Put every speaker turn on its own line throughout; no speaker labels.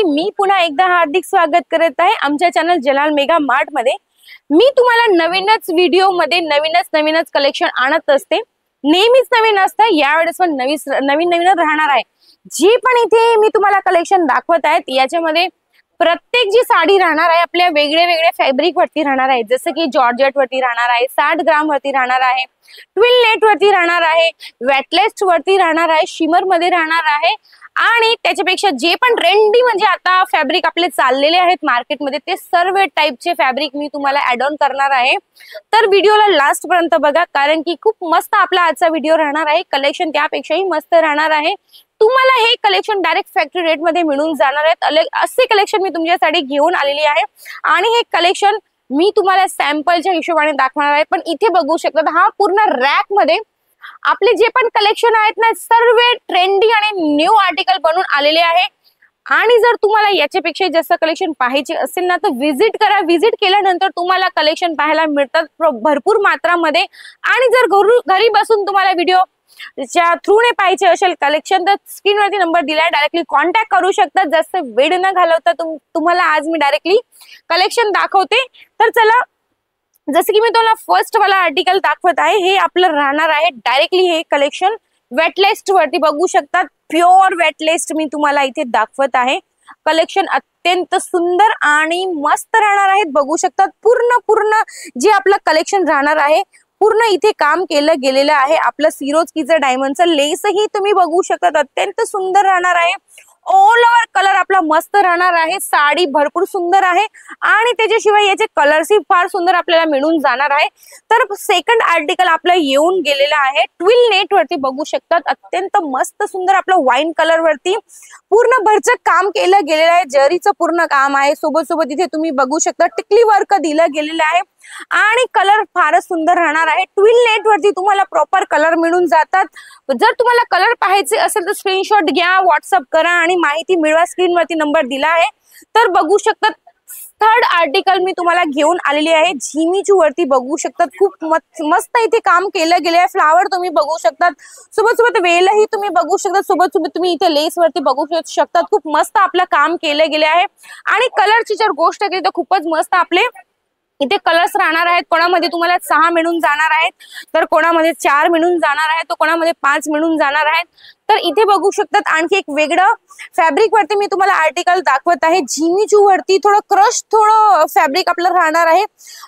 मंडळी, मी पुन्हा एकदा हार्दिक स्वागत करत आहे आमच्या चॅनल जलाल मेगा मार्ट मध्ये। मी तुम्हाला नवीनच व्हिडिओ मध्ये नवीनच कलेक्शन आणत असते। नेहमीच नवीन असतं, यावेळेस पण नवीनच राहणार आहे। जी पण इथे मी तुम्हाला कलेक्शन दाखवत आहे याच्यामध्ये प्रत्येक जी साडी राहणार आहे आपल्या वेगळे फॅब्रिक वरती राहणार आहे। जसं की जॉर्जेट वरती राहणार आहे, 60 ग्राम वरती राहणार आहे, ट्विल नेट वरती राहणार आहे, वेटलेस वरती राहणार आहे, शिमर मध्ये राहणार आहे आणि त्याच्यापेक्षा जे पण ट्रेंडी म्हणजे आता फॅब्रिक आपले चाललेले आहेत मार्केटमध्ये ते सर्व टाइपचे फॅब्रिक मी तुम्हाला ऍड ऑन करणार आहे। तर व्हिडिओला लास्ट पर्यंत बघा, कारण की खूप मस्त आपला आजचा व्हिडिओ राहणार आहे। कलेक्शन त्यापेक्षाही मस्त राहणार आहे। तुम्हाला हे कलेक्शन डायरेक्ट फॅक्टरी रेट मध्ये मिळून जाणार आहेत। असे कलेक्शन मी तुमच्यासाठी घेऊन आलेली आहे आणि हे कलेक्शन मी तुम्हाला सॅम्पलच्या हिशोबाने दाखवणार आहे। पण इथे बघू शकता, हा पूर्ण रॅक मध्ये आपले जे पण कलेक्शन आहेत ना सर्व ट्रेंडी आणि न्यू आर्टिकल बनून आलेले आहे। आणि जर तुम्हाला याच्यापेक्षा जास्त कलेक्शन पाहायचे असेल ना तर विजिट करा। विजिट केल्यानंतर तुम्हाला कलेक्शन पाहायला मिळतात भरपूर मात्रामध्ये। आणि जर घरी बसून तुम्हाला व्हिडिओ च्या थ्रू ने पाहिजे असेल कलेक्शन तर स्क्रीनवरती नंबर दिलाय, डायरेक्टली कॉन्टॅक्ट करू शकता। जास्त वेळ न घालवता तुम्हाला आज मी डायरेक्टली कलेक्शन दाखवते। तर चला, जसं की मी तुम्हाला फर्स्ट वाला आर्टिकल दाखवत आहे, हे आपलं राहणार आहे डायरेक्टली हे कलेक्शन वेटलेस्ट वरती बघू शकता। प्युअर वेटलेस्ट मी तुम्हाला इथे दाखवत आहे। कलेक्शन अत्यंत सुंदर आणि मस्त राहणार आहे। बघू शकता पूर्ण जे आपलं कलेक्शन राहणार आहे पूर्ण इथे काम केलं गेलेलं आहे। आपलं सिरोस्कीचं डायमंडचं लेसही तुम्ही बघू शकता, अत्यंत सुंदर राहणार आहे। ऑल ओव्हर कलर आपला मस्त राहणार आहे। साडी भरपूर सुंदर आहे आणि त्याच्याशिवाय याचे कलर्सही फार सुंदर आपल्याला मिळून जाणार आहे। तर सेकंड आर्टिकल आपलं येऊन गेलेलं आहे ट्विल नेट वरती बघू शकतात। अत्यंत मस्त सुंदर आपलं वाईन कलर वरती पूर्ण भरचक काम केलं गेलेलं आहे। जरीचं पूर्ण काम आहे, सोबत इथे तुम्ही बघू शकता टिकली वर्क दिलं गेलेलं आहे आणि कलर फारच सुंदर राहणार आहे। ट्विल नेट वरती तुम्हाला प्रॉपर कलर मिळून जातात। जर तुम्हाला कलर पाहायचे असेल तर स्क्रीनशॉट घ्या, व्हॉट्सअप करा आणि माहिती मिळवा। स्क्रीन वरती नंबर दिला आहे। तर बघू शकता थर्ड आर्टिकल मी तुम्हाला घेऊन आलेली आहे झिमीचू वरती बघू शकतात। खूप मस्त इथे काम केलं गेले आहे। फ्लावर तुम्ही बघू शकतात, सोबत वेलही तुम्ही बघू शकता, सोबत तुम्ही इथे लेस वरती बघू शकतात। खूप मस्त आपलं काम केलं गेले आहे आणि कलरची जर गोष्ट केली तर खूपच मस्त आपले इथे कलर्स राहणार आहेत। कोणामध्ये तुम्हाला 6 मिळून जाणार आहेत, तर कोणामध्ये 4 मिळून जाणार आहेत, तर कोणामध्ये 5 मिळून जाणार आहेत। तर इथे बघू शकतात आणखी एक वेगळं फॅब्रिक वरती मी तुम्हाला आर्टिकल दाखवत आहे। झिमीचू वरती थोडं फॅब्रिक आपलं राहणार आहे।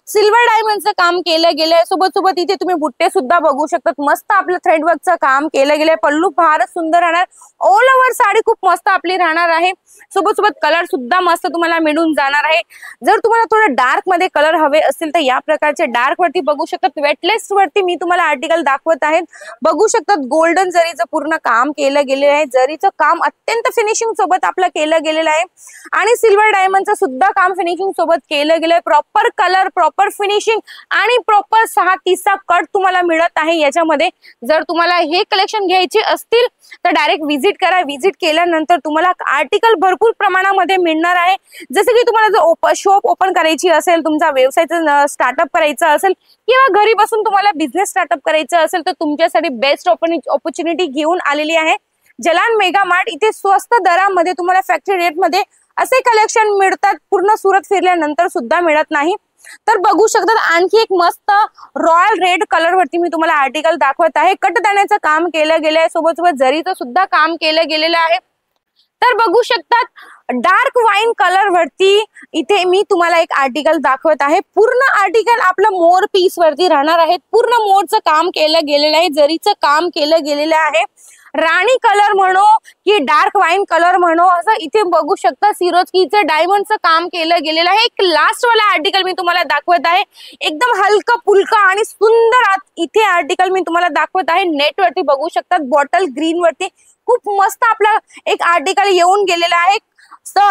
सिल्वर डायमंडचं काम केलं गेलंय, सोबत इथे तुम्ही बुट्टे सुद्धा बघू शकतात। मस्त आपलं थ्रेड वर्कचं काम केलं गेलंय। पल्लू फारच सुंदर राहणार। ऑल ओव्हर साडी खूप मस्त आपली राहणार आहे। सोबत कलर सुद्धा मस्त तुम्हाला मिळून जाणार आहे। जर तुम्हाला थोडं डार्क मध्ये कलर हवे असतील तर या प्रकारचे डार्क वरती बघू शकतात। वेटलेस वरती मी तुम्हाला आर्टिकल दाखवत आहे। बघू शकतात गोल्डन जरीचं पूर्ण काम केलं गेलेलं आहे। जरीचं काम अत्यंत फिनिशिंग सोबत आपलं केलं गेलेलं आहे आणि सिल्वर डायमंडचं सुद्धा काम फिनिशिंग सोबत केलं गेलंय। प्रॉपर कलर, प्रॉपर फिनिशिंग आणि प्रॉपर 6-30चा कट तुम्हाला मिळत आहे याच्यामध्ये। जर तुम्हाला हे कलेक्शन घ्यायचे असतील तर डायरेक्ट विजिट करा। विजिट केल्यानंतर तुम्हाला आर्टिकल भरपूर प्रमाणामध्ये मिळणार आहे। जसं की तुम्हाला जर शॉप ओपन करायची असेल, तुमचा व्यवसायाचा स्टार्टअप करायचा असेल किंवा घरी बसून तुम्हाला बिझनेस स्टार्टअप करायचा असेल तर तुमच्यासाठी बेस्ट ऑपॉर्च्युनिटी घेऊन आलेली आहे जलाल मेगा मार्ट। इथे स्वस्त दरामध्ये तुम्हाला फॅक्टरी रेट मध्ये असे कलेक्शन मिळतात, पूर्ण सुरत फिरल्यानंतर सुद्धा मिळत नाही। तर बघू शकतात आणखी एक मस्त रॉयल रेड कलर वरती मी तुम्हाला आर्टिकल दाखवत आहे। कटदाण्याचं काम केलं गेलं आहे, सोबत जरीचं सुद्धा काम केलं गेलेलं आहे। तर बघू शकतात डार्क वाईन कलर वरती इथे मी तुम्हाला एक आर्टिकल दाखवत आहे। पूर्ण आर्टिकल आपलं मोर पीस वरती राहणार आहे। पूर्ण मोरचं काम केलं गेलेलं आहे, जरीचं काम केलं गेलेलं आहे। राणी कलर म्हणो की डार्क वाईन कलर म्हणो, असं इथे बघू शकता सिरोस्कीचं डायमंडचं काम केलं गेलेलं आहे। एक लास्ट वाला आर्टिकल मी तुम्हाला दाखवत आहे, एकदम हलका फुलका आणि सुंदर इथे आर्टिकल मी तुम्हाला दाखवत आहे। नेट वरती बघू शकतात बॉटल ग्रीन वरती खूप मस्त आपला एक आर्टिकल येऊन गेलेला आहे।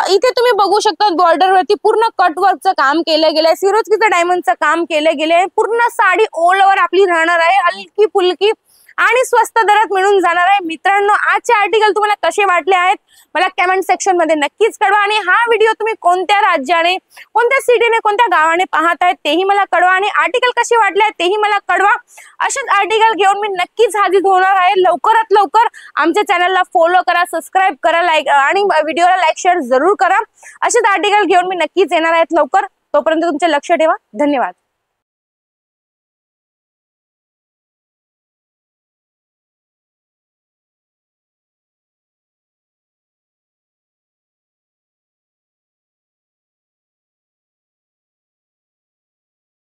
इथे तुम्ही बघू शकता बॉर्डर वरती पूर्ण कट वर्कचं काम केलं गेलंय, सिरोस्कीचं डायमंडचं काम केलं गेलंय। पूर्ण साडी ऑल ओव्हर आपली राहणार आहे, हलकी फुलकी आणि स्वस्त दरात मिळून जाणार आहे। मित्रांनो, आजचे आर्टिकल तुम्हाला कसे वाटले आहेत मला कमेंट सेक्शन मध्ये नक्कीच कळवा आणि हा व्हिडिओ तुम्ही कोणत्या राज्याने, कोणत्या सिटीने, कोणत्या गावाने पाहत आहेत तेही मला कळवा आणि आर्टिकल कसे वाटले आहेत तेही मला कळवा। असेच आर्टिकल घेऊन मी नक्कीच हाजीर होणार आहे। लवकरात लवकर आमच्या चॅनलला फॉलो करा, सबस्क्राइब करा, लाईक आणि व्हिडिओला लाईक शेअर जरूर करा। असेच आर्टिकल घेऊन मी नक्कीच येणार आहेत लवकर। तोपर्यंत तुमचे लक्ष ठेवा। धन्यवाद।